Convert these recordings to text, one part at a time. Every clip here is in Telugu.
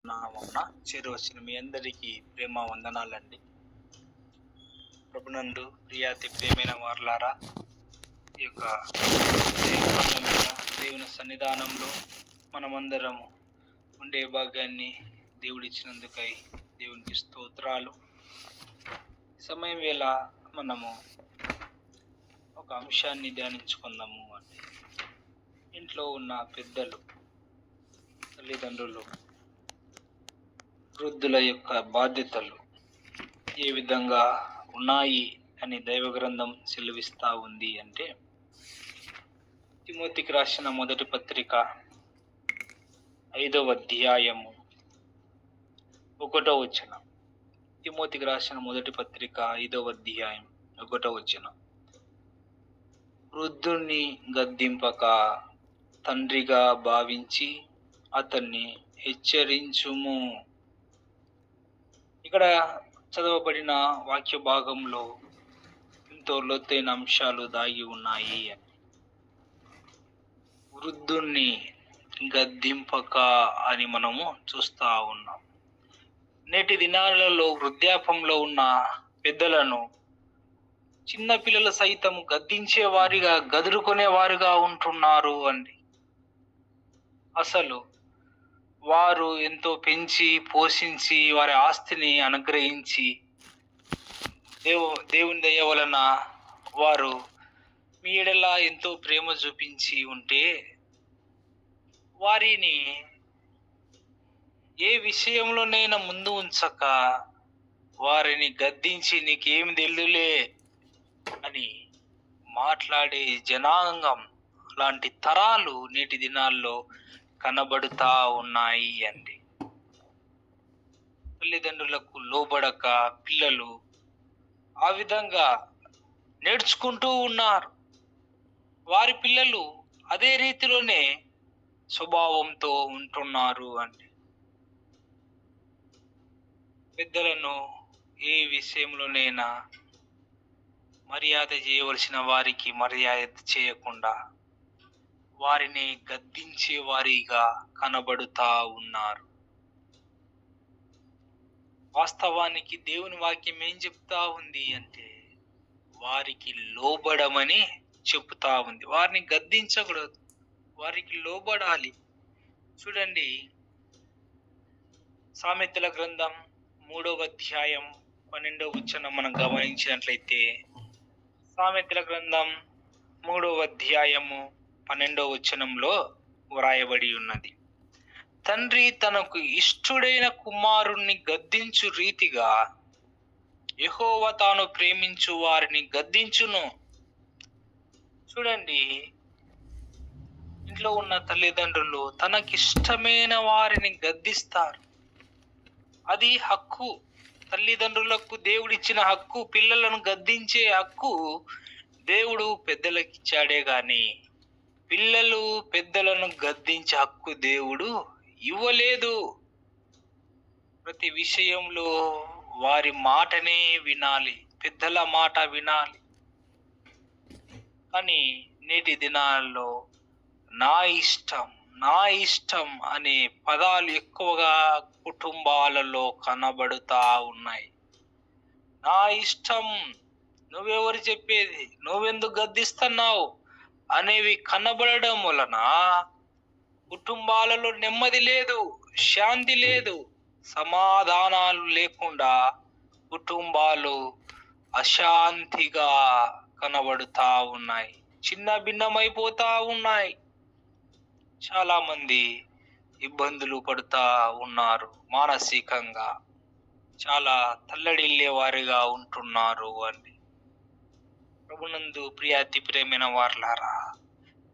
నామమున చేరువచ్చిన మీ అందరికీ ప్రేమ వందనాలండి. ప్రభునందు ప్రియాతి ప్రేమైన వారలారా, ఈ యొక్క దేవుని సన్నిధానంలో మనమందరము ఉండే భాగ్యాన్ని దేవుడిచ్చినందుకై దేవునికి స్తోత్రాలు. సమయం వేళ మనము ఒక అంశాన్ని ధ్యానించుకుందాము. అంటే ఇంట్లో ఉన్న పెద్దలు, తల్లిదండ్రులు, వృద్ధుల యొక్క బాధ్యతలు ఏ విధంగా ఉన్నాయి అని దైవ గ్రంథం సెలవిస్తా ఉంది. అంటే తిమోతికి రాసిన మొదటి పత్రిక 5వ అధ్యాయము 1వ వచనం. తిమోతికి రాసిన మొదటి పత్రిక 5వ అధ్యాయం 1వ వచనం. వృద్ధుణ్ణి గద్దింపక తండ్రిగా భావించి అతన్ని హెచ్చరించుము. ఇక్కడ చదవబడిన వాక్య భాగంలో ఎంతో లోతైన అంశాలు దాగి ఉన్నాయి. వృద్ధుణ్ణి గద్దింపక అని మనము చూస్తూ ఉన్నాం. నేటి దినాలలో వృద్ధాపంలో ఉన్న పెద్దలను చిన్న పిల్లలు సైతం గద్దించే వారిగా, గదురుకునే వారిగా ఉంటున్నారు అండి. అసలు వారు ఎంతో పెంచి పోషించి వారి ఆస్తిని అనుగ్రహించి దేవుని దయ వలన వారు మీ ఎడల ఎంతో ప్రేమ చూపించి ఉంటే వారిని ఏ విషయంలోనైనా ముందు ఉంచక వారిని గద్దించి నీకేం తెలుదులే అని మాట్లాడే జనాంగం లాంటి తరాలు నేటి దినాల్లో కనబడుతా ఉన్నాయి అండి. తల్లిదండ్రులకు లోబడక పిల్లలు ఆ విధంగా నేర్చుకుంటూ ఉన్నారు. వారి పిల్లలు అదే రీతిలోనే స్వభావంతో ఉంటున్నారు అండి. పెద్దలను ఏ విషయంలోనైనా మర్యాద చేయవలసిన వారికి మర్యాద చేయకుండా వారిని గద్దించే వారిగా కనబడుతా ఉన్నారు. వాస్తవానికి దేవుని వాక్యం ఏం చెప్తా ఉంది అంటే వారికి లోబడమని చెప్తా ఉంది. వారిని గద్దించకూడదు, వారికి లోబడాలి. చూడండి, సామెతల గ్రంథం 3వ అధ్యాయం 12వ వచనం మనం గమనించినట్లయితే, సామెతల గ్రంథం 3వ అధ్యాయము 12వ వచనంలో వ్రాయబడి ఉన్నది, తండ్రి తనకు ఇష్టుడైన కుమారుణ్ణి గద్దించు రీతిగా యెహోవా తాను ప్రేమించు వారిని గద్దించును. చూడండి, ఇంట్లో ఉన్న తల్లిదండ్రులు తనకిష్టమైన వారిని గద్దిస్తారు. అది హక్కు. తల్లిదండ్రులకు దేవుడిచ్చిన హక్కు, పిల్లలను గద్దించే హక్కు దేవుడు పెద్దలకు ఇచ్చాడే గాని పిల్లలు పెద్దలను గద్దించే హక్కు దేవుడు ఇవ్వలేదు. ప్రతి విషయంలో వారి మాటనే వినాలి, పెద్దల మాట వినాలి. కానీ నేటి దినాల్లో నా ఇష్టం అనే పదాలు ఎక్కువగా కుటుంబాలలో కనబడుతా ఉన్నాయి. నా ఇష్టం, నువ్వెవరు చెప్పేది, నువ్వెందుకు గద్దిస్తున్నావు అనేవి కనబడడం వలన కుటుంబాలలో నెమ్మది లేదు, శాంతి లేదు, సమాధానాలు లేకుండా కుటుంబాలు అశాంతిగా కనబడుతా ఉన్నాయి, చిన్న భిన్నమైపోతా ఉన్నాయి. చాలా మంది ఇబ్బందులు పడుతా ఉన్నారు, మానసికంగా చాలా తల్లడిల్లే వారిగా ఉంటున్నారు అండి. ప్రభునందు ప్రియాతి ప్రేమైన వారలారా,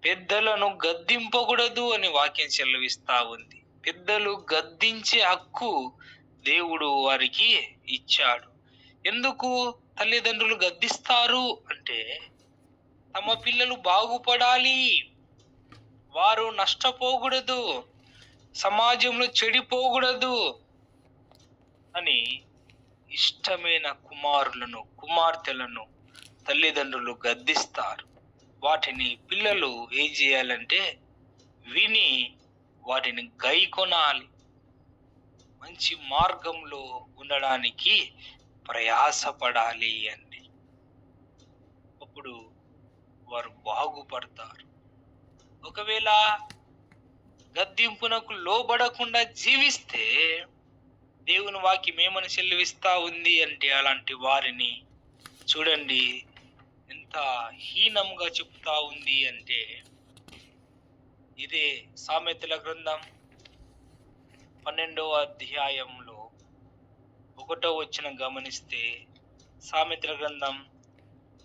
పెద్దలను గద్దింపకూడదు అని వాక్యం సెలవిస్తా ఉంది. పెద్దలు గద్దించే హక్కు దేవుడు వారికి ఇచ్చాడు. ఎందుకు తల్లిదండ్రులు గద్దిస్తారు అంటే తమ పిల్లలు బాగుపడాలి, వారు నష్టపోకూడదు, సమాజంలో చెడిపోకూడదు అని ఇష్టమైన కుమారులను, కుమార్తెలను తల్లిదండ్రులు గద్దిస్తారు. వాటిని పిల్లలు ఏం చేయాలంటే విని వాటిని గైకొనాలి. మంచి మార్గంలో ఉండడానికి ప్రయాసపడాలి అండి. అప్పుడు వారు బాగుపడతారు. ఒకవేళ గద్దింపునకు లోబడకుండా జీవిస్తే దేవుని వాక్యం ఏమని సెలవిస్తా ఉంది అంటే, అలాంటి వారిని చూడండి ఎంత హీనంగా చెప్తా ఉంది అంటే, ఇదే సామెతల గ్రంథం 12వ అధ్యాయంలో 1వ వచనం గమనిస్తే, సామెతల గ్రంథం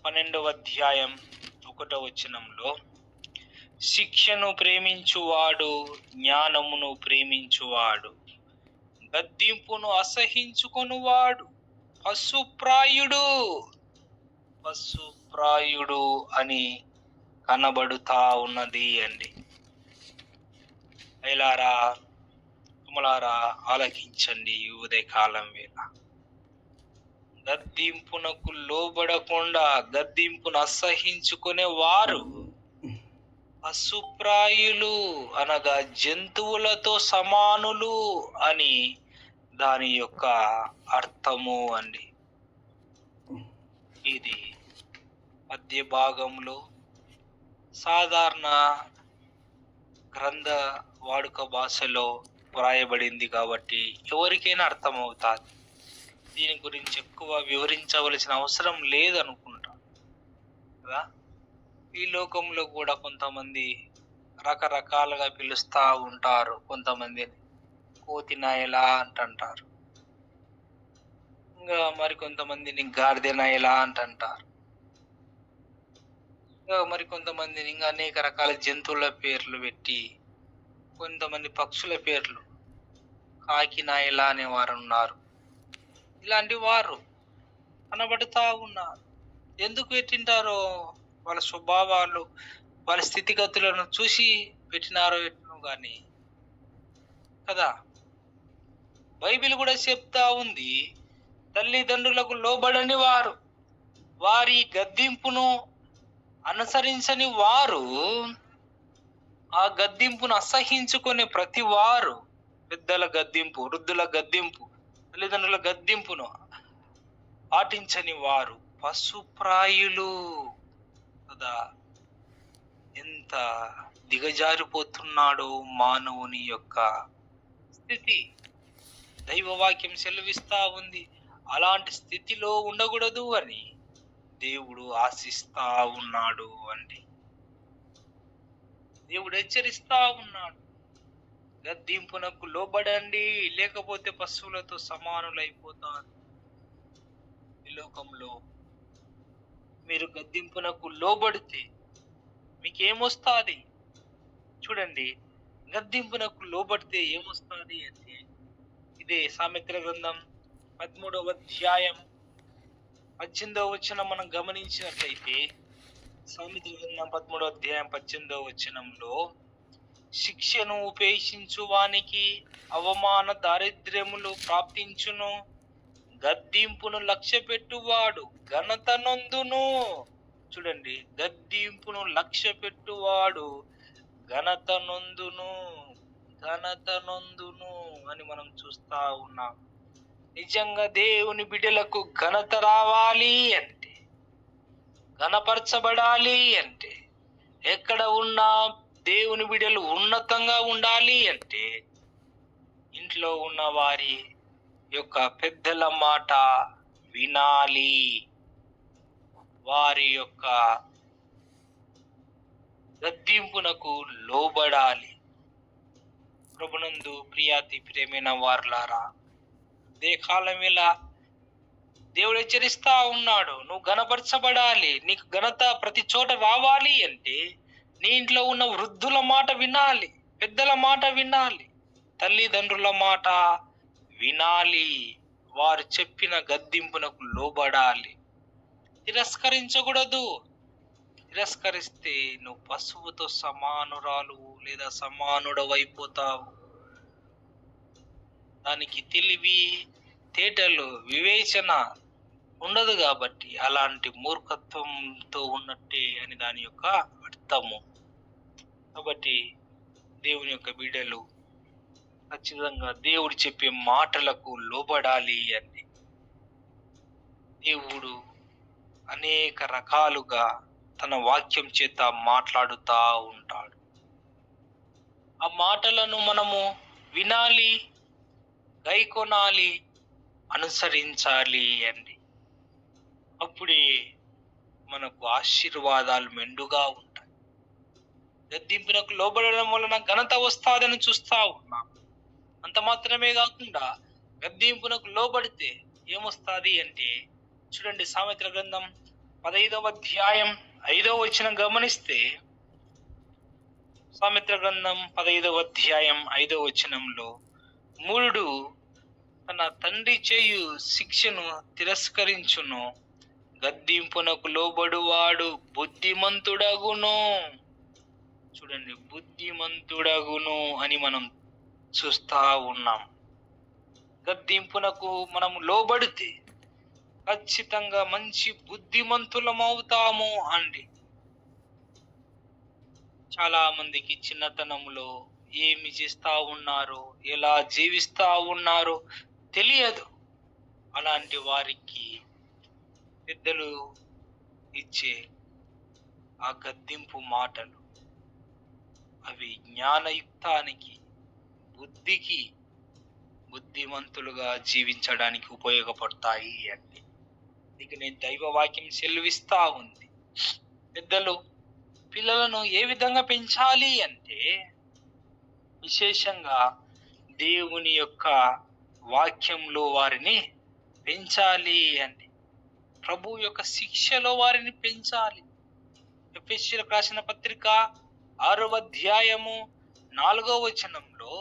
12వ అధ్యాయం 1వ వచనంలో, శిక్షను ప్రేమించువాడు జ్ఞానమును ప్రేమించువాడు, గద్దింపును అసహించుకొనువాడు పశుప్రాయుడు అని కనబడుతా ఉన్నది అండి. అయ్యలారా, కుమలారా, ఆలకించండి. ఈ ఉదయకాలం వేళ గద్దింపునకు లోబడకుండా గద్దింపును అసహించుకునే వారు పశుప్రాయులు అనగా జంతువులతో సమానులు అని దాని యొక్క అర్థము అండి. ఇది మధ్య భాగంలో సాధారణ గ్రంథ వాడుక భాషలో వ్రాయబడింది కాబట్టి ఎవరికైనా అర్థమవుతుంది. దీని గురించి ఎక్కువ వివరించవలసిన అవసరం లేదనుకుంటా కదా. ఈ లోకంలో కూడా కొంతమంది రకరకాలుగా పిలుస్తూ ఉంటారు. కొంతమందిని కోతి నాయలా అంటారు, ఇంకా మరికొంతమందిని గాడిద నాయలా అంటారు, ఇంకా మరికొంతమందిని ఇంకా అనేక రకాల జంతువుల పేర్లు పెట్టి, కొంతమంది పక్షుల పేర్లు కాకి నాయలా అనేవారు ఉన్నారు. ఇలాంటి వారు కనబడుతూ ఉన్నారు. ఎందుకు పెట్టింటారో వాళ్ళ స్వభావాలు, వాళ్ళ స్థితిగతులను చూసి పెట్టినారో కానీ కదా. బైబిల్ కూడా చెప్తా ఉంది, తల్లిదండ్రులకు లోబడని వారు, వారి గద్దింపును అనుసరించని వారు, ఆ గద్దింపును అసహించుకునే ప్రతి వారు, పెద్దల గద్దింపు, వృద్ధుల గద్దింపు, తల్లిదండ్రుల గద్దింపును పాటించని వారు పశుప్రాయులు కదా. ఎంత దిగజారిపోతున్నాడో మానవుని యొక్క స్థితి. దైవవాక్యం సెలవిస్తా ఉంది, అలాంటి స్థితిలో ఉండకూడదు అని దేవుడు ఆశిస్తా ఉన్నాడు అండి. దేవుడు హెచ్చరిస్తా ఉన్నాడు, గద్దింపునకు లోబడండి, లేకపోతే పశువులతో సమానులైపోతారు. ఈ లోకంలో మీరు గద్దింపునకు లోబడితే మీకేమొస్తుంది చూడండి. గద్దింపునకు లోబడితే ఏమొస్తుంది అంటే, ఇదే సామెతల గ్రంథం 13వ అధ్యాయం 18వ వచనం మనం గమనించినట్లయితే, సామెతల గ్రంథం 13వ అధ్యాయం 18వ వచనంలో, శిక్షను ఉపేక్షించు వానికి అవమాన దారిద్ర్యములు ప్రాప్తించును, గద్దింపును లక్ష్య పెట్టువాడు ఘనత నొందును. చూడండి, గద్దింపును లక్ష్య పెట్టువాడు ఘనత నొందును అని మనం చూస్తా ఉన్నాం. నిజంగా దేవుని బిడ్డలకు ఘనత రావాలి అంటే, ఘనపరచబడాలి అంటే, ఎక్కడ ఉన్నా దేవుని బిడ్డలు ఉన్నతంగా ఉండాలి అంటే, ఇంట్లో ఉన్న వారి యొక్క పెద్దల మాట వినాలి, వారి యొక్క గద్దింపునకు లోబడాలి. ప్రభునందు ప్రియాతి ప్రేమైన వారలారా, అదే కాలం ఇలా దేవుడు హెచ్చరిస్తా ఉన్నాడు, నువ్వు ఘనపరచబడాలి, నీకు ఘనత ప్రతి చోట రావాలి అంటే నీ ఇంట్లో ఉన్న వృద్ధుల మాట వినాలి, పెద్దల మాట వినాలి, తల్లిదండ్రుల మాట వినాలి, వారు చెప్పిన గద్దింపునకు లోబడాలి, తిరస్కరించకూడదు. తిరస్కరిస్తే నువ్వు పశువుతో సమానురాలు లేదా సమానుడవైపోతావు. దానికి తెలివి, తేటలు, వివేచన ఉండదు కాబట్టి అలాంటి మూర్ఖత్వంతో ఉన్నట్టే అని దాని యొక్క అర్థము. కాబట్టి దేవుని యొక్క బిడ్డలు ఖచ్చితంగా దేవుడు చెప్పే మాటలకు లోబడాలి అని. దేవుడు అనేక రకాలుగా తన వాక్యం చేత మాట్లాడుతా ఉంటాడు. ఆ మాటలను మనము వినాలి, గైకొనాలి, అనుసరించాలి అండి. అప్పుడే మనకు ఆశీర్వాదాలు మెండుగా ఉంటాయి. గద్దింపునకు లోబడడం వలన ఘనత వస్తాదని చూస్తా ఉన్నాం. అంత మాత్రమే కాకుండా గద్దింపునకు లోబడితే ఏమొస్తుంది అంటే, చూడండి సామెతల గ్రంథం 15వ అధ్యాయం 5వ వచనం గమనిస్తే, సామెతల గ్రంథం 15వ అధ్యాయం 5వ వచనంలో, మూఢుడు తన తండ్రి చేయు శిక్షను తిరస్కరించును, గద్దింపునకు లోబడువాడు బుద్ధిమంతుడగును. చూడండి, బుద్ధిమంతుడగును అని మనం చూస్తా ఉన్నాం. గద్దింపునకు మనము లోబడితే ఖచ్చితంగా మంచి బుద్ధిమంతులమవుతాము అండి. చాలా మందికి చిన్నతనంలో ఏమి చేస్తా ఉన్నారో, ఎలా జీవిస్తా ఉన్నారో తెలియదు. అలాంటి వారికి పెద్దలు ఇచ్చే ఆ గద్దింపు మాటలు అవి జ్ఞానయుక్తానికి, బుద్ధికి, బుద్ధిమంతులుగా జీవించడానికి ఉపయోగపడతాయి అంటే ఇక నేను దైవ వాక్యం సెలవిస్తా ఉంది. పెద్దలు పిల్లలను ఏ విధంగా పెంచాలి అంటే, విశేషంగా దేవుని యొక్క వాక్యంలో వారిని పెంచాలి అంటే, ప్రభు యొక్క శిక్షలో వారిని పెంచాలి. ఎఫెసీయులకు రాసిన పత్రిక 6వ అధ్యాయము 4వ వచనంలో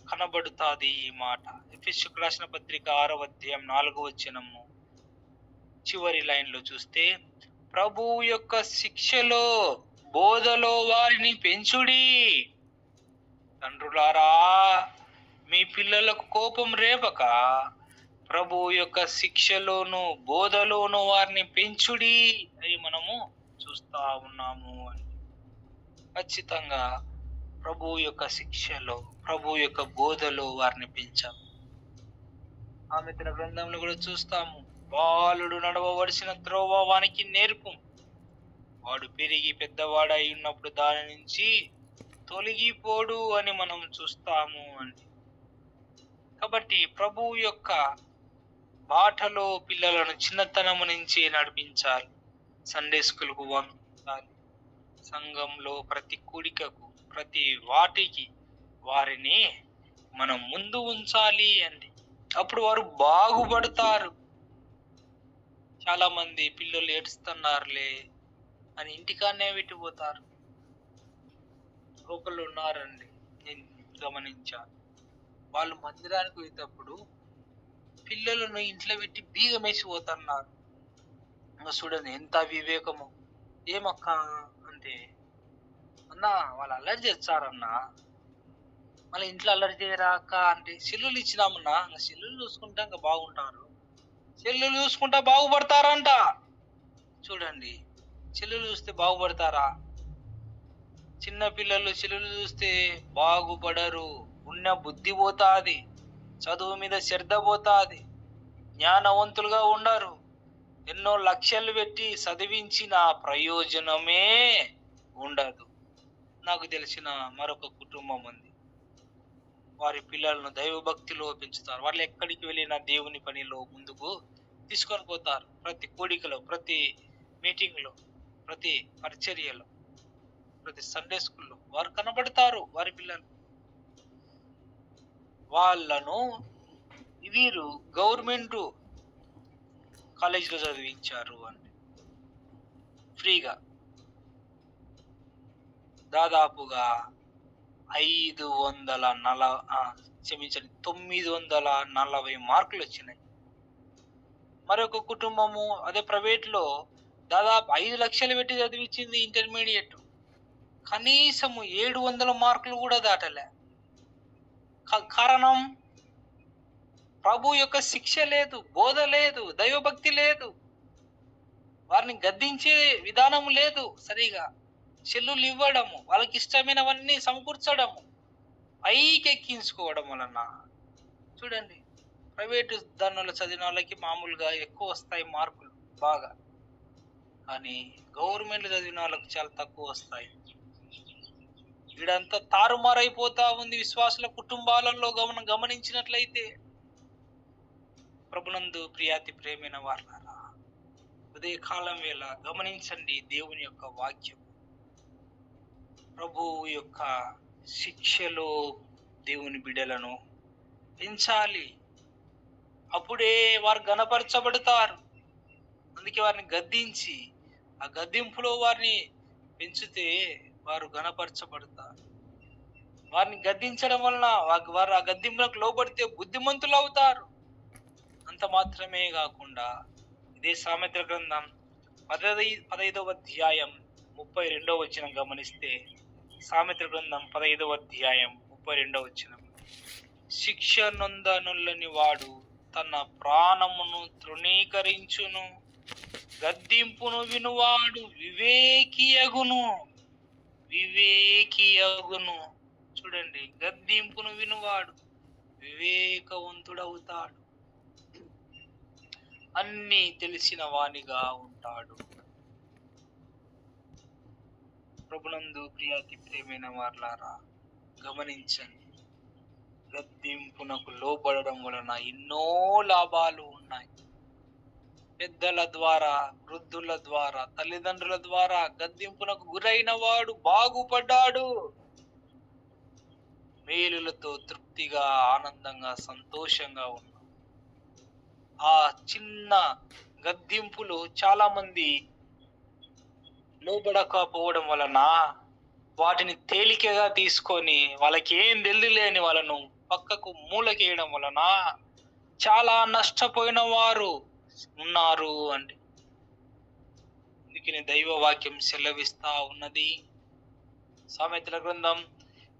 కనబడుతుంది ఈ మాట. ఎఫెసీయులకు రాసిన పత్రిక 6వ అధ్యాయం 4వ వచనము చివరి లైన్లో చూస్తే, ప్రభు యొక్క శిక్షలో, బోధలో వారిని పెంచుడి. తండ్రులారా, మీ పిల్లలకు కోపం రేపక ప్రభు యొక్క శిక్షలోను, బోధలోను వారిని పెంచుడి అని మనము చూస్తా ఉన్నాము. ఖచ్చితంగా ప్రభు యొక్క శిక్షలో, ప్రభు యొక్క బోధలో వారిని పెంచాము. సామెతల గ్రంథంలో కూడా చూస్తాము, బాలుడు నడవవలసిన త్రోవ వానికి నేర్పు, వాడు పెరిగి పెద్దవాడై ఉన్నప్పుడు దాని నుంచి తొలగిపోడు అని మనం చూస్తాము అండి. కాబట్టి ప్రభువు యొక్క బాటలో పిల్లలను చిన్నతనము నుంచి నడిపించాలి. సండే స్కూల్కు పంపించాలి. సంఘంలో ప్రతి కూడికకు, ప్రతి వాటికి వారిని మనం ముందు ఉంచాలి అండి. అప్పుడు వారు బాగుపడతారు. చాలా మంది పిల్లలు ఏడుస్తున్నారులే అని ఇంటికాన్నే పెట్టిపోతారు. ఒకళ్ళు ఉన్నారండి, నేను గమనించాను. వాళ్ళు మందిరానికి పోయేటప్పుడు పిల్లలను ఇంట్లో పెట్టి బీగం వేసి పోతున్నారు. చూడండి ఎంత వివేకము. ఏమక్క అంటే, అన్న వాళ్ళు అల్లరి చేస్తారన్నా, మళ్ళీ ఇంట్లో అల్లరి చేయరా అక్క అంటే, సెల్లులు ఇచ్చినామన్నా, సెల్లులు చూసుకుంటా ఇంకా బాగుంటారు, సెల్లులు చూసుకుంటా బాగుపడతారంట. చూడండి, సెల్లులు చూస్తే బాగుపడతారా? చిన్న పిల్లలు సెల్లులు చూస్తే బాగుపడరు. ఉన్న బుద్ధి పోతాది, చదువు మీద శ్రద్ధ పోతాది, జ్ఞానవంతులుగా ఉండరు. ఎన్నో లక్ష్యాలు పెట్టి చదివించిన ప్రయోజనమే ఉండదు. నాకు తెలిసిన మరొక కుటుంబం ఉంది. వారి పిల్లలను దైవభక్తిలో పెంచుతారు. వాళ్ళు ఎక్కడికి వెళ్ళినా దేవుని పనిలో ముందుకు తీసుకొని పోతారు. ప్రతి కూడికలో, ప్రతి మీటింగ్లో, ప్రతి పరిచర్యలో, ప్రతి సండే స్కూల్లో వారు కనబడతారు. వారి పిల్లలు వాళ్ళను వీరు గవర్నమెంట్ కాలేజీలో చదివించారు అంటే ఫ్రీగా. దాదాపుగా 940 మార్కులు వచ్చినాయి. మరొక కుటుంబము అదే ప్రైవేట్లో దాదాపు 5 లక్షలు పెట్టి చదివించింది ఇంటర్మీడియట్. కనీసము 700 మార్కులు కూడా దాటలే. కారణం, ప్రభు యొక్క శిక్ష లేదు, బోధ లేదు, దైవభక్తి లేదు, వారిని గద్దించే విధానం లేదు. సరిగా సెల్లులు ఇవ్వడము, వాళ్ళకి ఇష్టమైనవన్నీ సమకూర్చడము, పైకి ఎక్కించుకోవడం వలన చూడండి, ప్రైవేటు దానిలో చదివిన వాళ్ళకి మామూలుగా ఎక్కువ వస్తాయి మార్కులు బాగా, కానీ గవర్నమెంట్ చదివిన వాళ్ళకి చాలా తక్కువ వస్తాయి. వీడంతా తారుమారైపోతా ఉంది విశ్వాసుల కుటుంబాలలో గమనించినట్లయితే. ప్రభునందు ప్రియాతి ప్రేమైన వారలారా, ఉదయకాలం వేళ గమనించండి దేవుని యొక్క వాక్యం. ప్రభువు యొక్క శిక్షలో దేవుని బిడ్డలను పెంచాలి, అప్పుడే వారు గణపరచబడతారు. అందుకే వారిని గద్దించి ఆ గద్దింపులో వారిని పెంచితే వారు గణపరచబడతారు. వారిని గద్దించడం వలన వారు ఆ గద్దింపులకు లోబడితే బుద్ధిమంతులు అవుతారు. అంత మాత్రమే కాకుండా ఇదే సామెతల గ్రంథం 15వ అధ్యాయం 32వ వచనం గమనిస్తే, సామెతల గ్రంథం 15వ అధ్యాయం 32వ వచనం, శిక్ష నొందనులని వాడు తన ప్రాణమును తృణీకరించును, గద్దింపును వినువాడు వివేకియగును. చూడండి, గద్దింపును వినువాడు వివేకవంతుడవుతాడు, అన్నీ తెలిసిన వానిగా ఉంటాడు. ప్రభునందు ప్రియాతి ప్రేమైన వారలారా, గమనించండి, గద్దింపునకు లోబడడం వలన ఎన్నో లాభాలు ఉన్నాయి. పెద్దల ద్వారా, వృద్ధుల ద్వారా, తల్లిదండ్రుల ద్వారా గద్దింపునకు గురైన వాడు బాగుపడ్డాడు. మేలులతో తృప్తిగా, ఆనందంగా, సంతోషంగా ఉన్నాడు. ఆ చిన్న గద్దింపులు చాలా మంది లోబడకపోవడం వలన వాటిని తేలికగా తీసుకొని వాళ్ళకి ఏం తెలియలేని వాళ్ళను పక్కకు మూలకేయడం వలన చాలా నష్టపోయిన వారు ఉన్నారు అండి. అందుకని దైవ వాక్యం సెలవిస్తా ఉన్నది. సామెతల గ్రంథం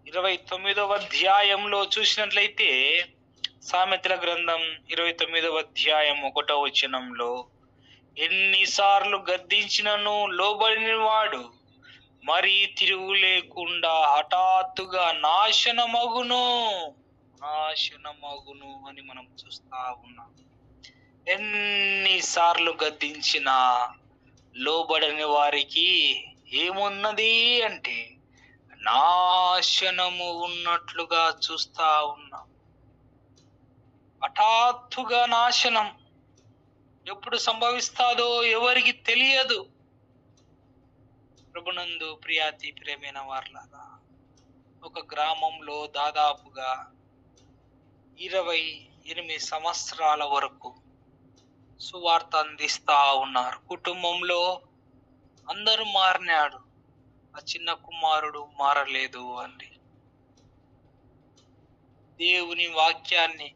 29వ అధ్యాయంలో చూసినట్లయితే, సామెతల గ్రంథం 29వ అధ్యాయం 1వ వచనంలో, ఎన్నిసార్లు గద్దించినను లోబడిన వాడు మరి తిరుగు లేకుండా హఠాత్తుగా నాశనమగును అని మనం చూస్తా ఉన్నాం. ఎన్నిసార్లు గద్దించినా లోబడని వారికి ఏమున్నది అంటే నాశనము ఉన్నట్లుగా చూస్తా ఉన్నాం. హఠాత్తుగా నాశనం ఎప్పుడు సంభవిస్తాదో ఎవరికి తెలియదు. ప్రభునందు ప్రియాతి ప్రేమైన వారలారా, ఒక గ్రామంలో దాదాపుగా 28 సంవత్సరాల వరకు సువార్త అందిస్తా ఉన్నారు. కుటుంబంలో అందరూ మారినాడు, ఆ చిన్న కుమారుడు మారలేదు అండి. దేవుని వాక్యాన్ని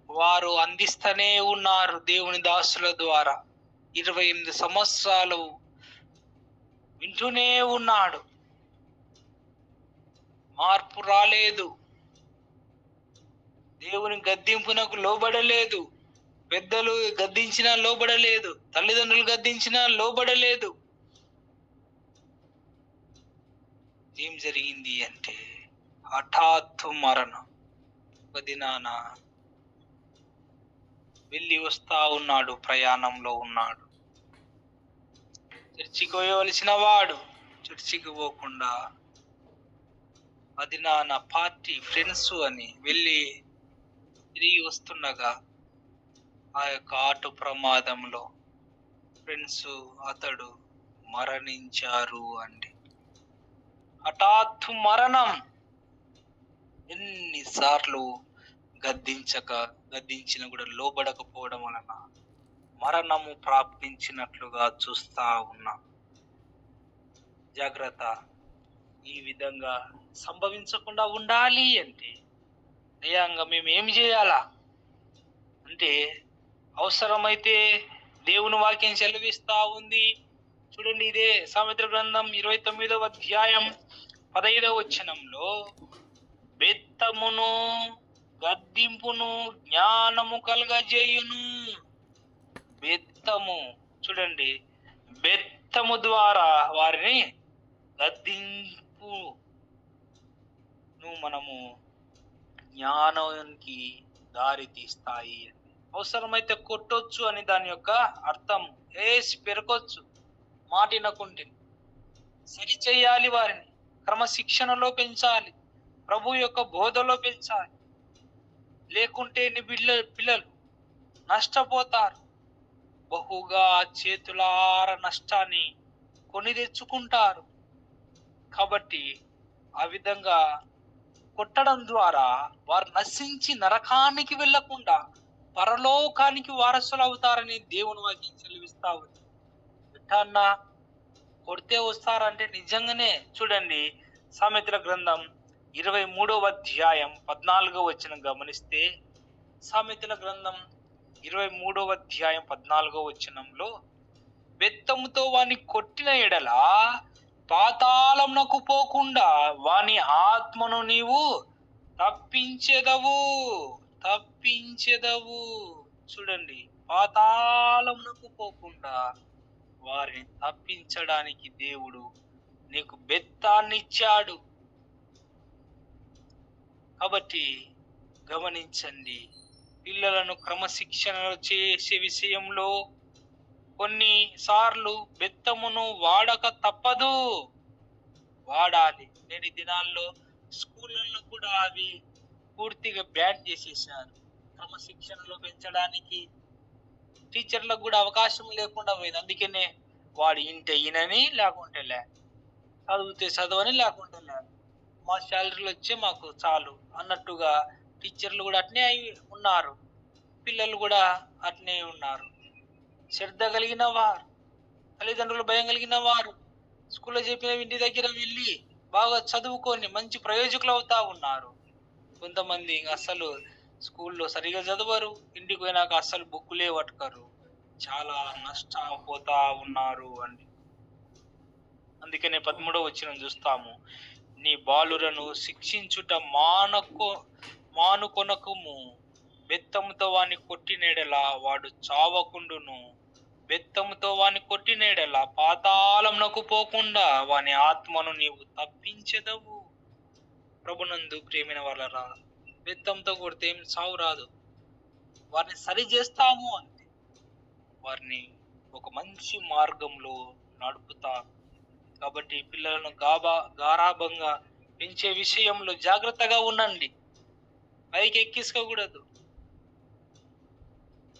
వారు అందిస్తూనే ఉన్నారు. దేవుని దాసుల ద్వారా 28 సంవత్సరాలు వింటూనే ఉన్నాడు, మార్పు రాలేదు. దేవుని గద్దింపునకు లోబడలేదు. పెద్దలు గద్దించినా లోబడలేదు, తల్లిదండ్రులు గద్దించినా లోబడలేదు. ఏం జరిగింది అంటే హఠాత్తు మరణం. ఒక దినాన వెళ్ళి వస్తా ఉన్నాడు, ప్రయాణంలో ఉన్నాడు. చర్చికి పోయవలసిన వాడు చర్చికి పోకుండా అది నా పార్టీ ఫ్రెండ్స్ అని వెళ్ళి తిరిగి వస్తుండగా ఆ యొక్క ఆటో ప్రమాదంలో ఫ్రెండ్స్ అతడు మరణించారు అండి. హఠాత్తు మరణం. ఎన్నిసార్లు గద్దించిన కూడా లోబడకపోవడం వలన మరణము ప్రాప్తించినట్లుగా చూస్తా ఉన్నాం. జాగ్రత్త. ఈ విధంగా సంభవించకుండా ఉండాలి అంటే అయ్యాంగా మేము ఏం చేయాలా అంటే, అవసరమైతే దేవుని వాక్యం సెలవిస్తా ఉంది. చూడండి, ఇదే సామెతల గ్రంథం 29వ అధ్యాయం 15వ వచనంలో, బెత్తమును గద్దింపును జ్ఞానము కలగజేయును. బెత్తము, చూడండి, బెత్తము ద్వారా వారిని గద్దింపును మనము జ్ఞానానికి దారి తీస్తాయి. అవసరమైతే కొట్టొచ్చు అని దాని యొక్క అర్థం. ఏసి పెరకొచ్చు మాట వినకుంటే. సరి చేయాలి వారిని. క్రమశిక్షణలో పెంచాలి. ప్రభు యొక్క బోధలో పెంచాలి. లేకుంటే నీ పిల్లలు నష్టపోతారు. బహుగా చేతులార నష్టాన్ని కొని తెచ్చుకుంటారు. కాబట్టి ఆ విధంగా కొట్టడం ద్వారా వారు నశించి నరకానికి వెళ్ళకుండా పరలోకానికి వారసులు అవుతారని దేవుని వాక్యం సెలవిస్తా ఉంది. ఎట్టన్నా కొడితే వస్తారంటే నిజంగానే చూడండి, సామెతల గ్రంథం 23వ అధ్యాయం 14వ వచనం గమనిస్తే, సామెతల గ్రంథం 23వ అధ్యాయం 14వ వచనంలో, బెత్తముతో వాని కొట్టిన ఎడల పాతాళమునకు పోకుండా వాని ఆత్మను నీవు తప్పించెదవు. చూడండి, పాతాళమునకు పోకుండా వారిని తప్పించడానికి దేవుడు నీకు బెత్తాన్ని ఇచ్చాడు. కాబట్టి గమనించండి, పిల్లలను క్రమశిక్షణ చేసే విషయంలో కొన్నిసార్లు బెత్తమును వాడక తప్పదు, వాడాలి. నేటి దినాల్లో స్కూళ్ళల్లో కూడా అవి పూర్తిగా బ్యాన్ చేసేసారు. క్రమశిక్షణలో పెంచడానికి టీచర్లకు కూడా అవకాశం లేకుండా పోయింది. అందుకనే వాడు ఇంటే ఈయనని, లేకుంటే లే, చదివితే చదవని, లేకుంటే లే, మా శాలరీలు వచ్చే మాకు చాలు అన్నట్టుగా టీచర్లు కూడా అట్నే అయి ఉన్నారు. పిల్లలు కూడా అట్నే ఉన్నారు. శ్రద్ధ కలిగిన వారు, తల్లిదండ్రులు భయం కలిగిన వారు స్కూల్లో చెప్పిన ఇంటి దగ్గర వెళ్ళి బాగా చదువుకొని మంచి ప్రయోజకులు అవుతా ఉన్నారు. కొంతమంది అసలు స్కూల్లో సరిగా చదవరు, ఇంటికి పోయినాక అస్సలు బుక్కులే పట్టుకరు. చాలా నష్టపోతా ఉన్నారు అండి. అందుకనే 13వ వచనం చూస్తాము, నీ బాలురను శిక్షించుట మానుకొనకుము. బెత్తముతో వాని కొట్టినేడలా వాడు చావకుండును. బెత్తముతో వాని కొట్టినేడలా పాతాళమునకు పోకుండా వాని ఆత్మను నీవు తప్పించెదవు. ప్రభునందు ప్రేమైన వాళ్ళరా, బెత్తంతో కొడితే ఏం చావు రాదు. వారిని సరి చేస్తాము అంతే. వారిని ఒక మంచి మార్గంలో నడుపుతారు. కాబట్టి పిల్లలను గారాబంగా పెంచే విషయంలో జాగ్రత్తగా ఉండండి. పైకి ఎక్కించుకోకూడదు.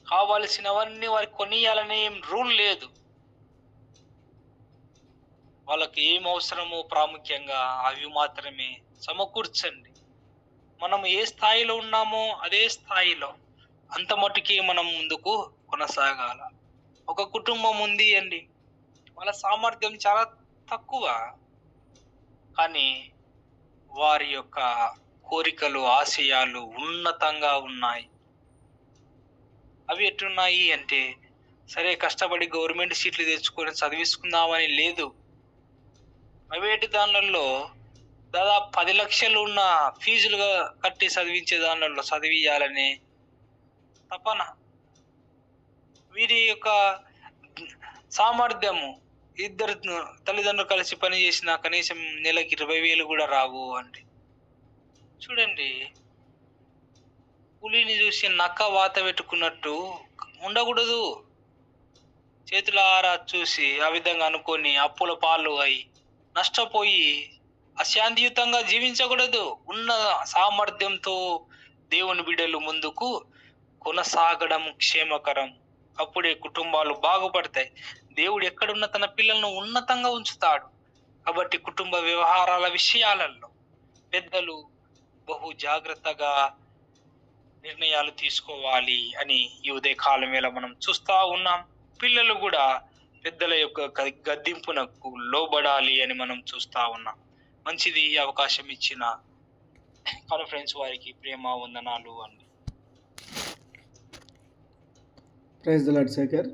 కావలసినవన్నీ వారికి కొనియాలనే ఏం రూల్ లేదు. వాళ్ళకి ఏం అవసరమో ప్రాముఖ్యంగా అవి మాత్రమే సమకూర్చండి. మనం ఏ స్థాయిలో ఉన్నామో అదే స్థాయిలో అంత మటుకే మనం ముందుకు కొనసాగాల. ఒక కుటుంబం ఉంది అండి, వాళ్ళ సామర్థ్యం చాలా తక్కువ, కానీ వారి యొక్క కోరికలు, ఆశయాలు ఉన్నతంగా ఉన్నాయి. అవి ఎట్టున్నాయి అంటే, సరే కష్టపడి గవర్నమెంట్ సీట్లు తెచ్చుకొని చదివించుకుందామని లేదు. ప్రైవేటు దానిలో దాదాపు 10 లక్షలు ఉన్న ఫీజులుగా కట్టి చదివించే దానిలో చదివియాలనే తపన. వీరి యొక్క సామర్థ్యము, ఇద్దరు తల్లిదండ్రులు కలిసి పని చేసిన కనీసం నెలకి 20,000 కూడా రావు అండి. చూడండి, పులిని చూసి నక్క వాత పెట్టుకున్నట్టు ఉండకూడదు. చేతులారా చూసి ఆ విధంగా అనుకొని అప్పుల పాలు అయి నష్టపోయి అశాంతియుతంగా జీవించకూడదు. ఉన్న సామర్థ్యంతో దేవుని బిడ్డలు ముందుకు కొనసాగడం క్షేమకరం. అప్పుడే కుటుంబాలు బాగుపడతాయి. దేవుడు ఎక్కడున్న తన పిల్లలను ఉన్నతంగా ఉంచుతాడు. కాబట్టి కుటుంబ వ్యవహారాల విషయాలలో పెద్దలు బహు జాగ్రత్తగా నిర్ణయాలు తీసుకోవాలి అని ఈ ఉదయకాలం వేళ మనం చూస్తా ఉన్నాం. పిల్లలు కూడా పెద్దల యొక్క గద్దింపునకు లోబడాలి అని మనం చూస్తా ఉన్నాం. మంచిది, అవకాశం ఇచ్చిన కాన్ఫరెన్స్ వారికి ప్రేమ వందనాలు అండి. Praise the lord Shekhar.